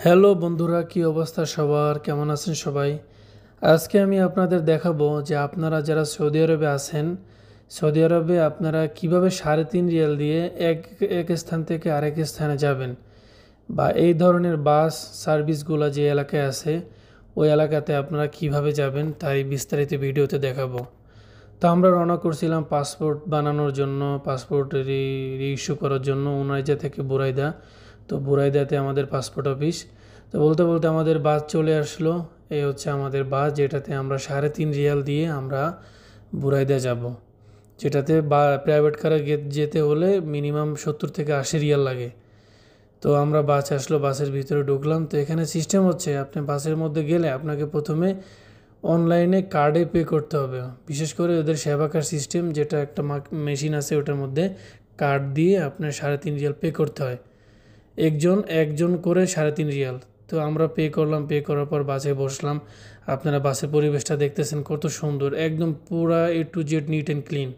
Hello বন্ধুরা, কি অবস্থা সবার? কেমন আছেন সবাই? আজকে আমি আপনাদের দেখাবো যে আপনারা যারা সৌদি আরবে আছেন, সৌদি আরবে আপনারা কিভাবে 3.5 রিয়াল দিয়ে এক এক স্থান থেকে আরেক স্থানে যাবেন, বা এই ধরনের বাস সার্ভিসগুলো যে এলাকায় আছে ওই এলাকাতে আপনারা কিভাবে যাবেন তাই বিস্তারিত ভিডিওতে দেখাবো। তো আমরা রওনা করছিলাম পাসপোর্ট বানানোর জন্য, পাসপোর্ট রি ইস্যু করার জন্য উনাইজা থেকে বুরাইদা। তো বুরাইদাতে আমাদের পাসপোর্ট অফিস। তো বলতে বলতে আমাদের বাস চলে আসলো। এই হচ্ছে আমাদের বাস, যেটাতে আমরা 3.5 রিয়াল দিয়ে আমরা বুরাইদা যাব, যেটাতে প্রাইভেট কারে যেতে হলে মিনিমাম 70 থেকে 80 রিয়াল লাগে। তো আমরা বাস আসলো, বাসের ভিতরে ঢুকলাম। তো এখানে সিস্টেম হচ্ছে, আপনি বাসের মধ্যে গেলে আপনাকে প্রথমে অনলাইনে কার্ডে পে করতে হবে। বিশেষ করে ওদের সেবা কার্ড সিস্টেম, যেটা একটা মেশিন আছে, ওটার মধ্যে কার্ড দিয়ে আপনার 3.5 রিয়াল পে করতে হয়। একজন একজন করে 3.5 রিয়াল। তো আমরা পে করলাম, পে করার পর বাসে বসলাম। আপনারা বাসের পরিবেশটা দেখতেছেন কত সুন্দর, একদম পুরা A to Z neat and clean.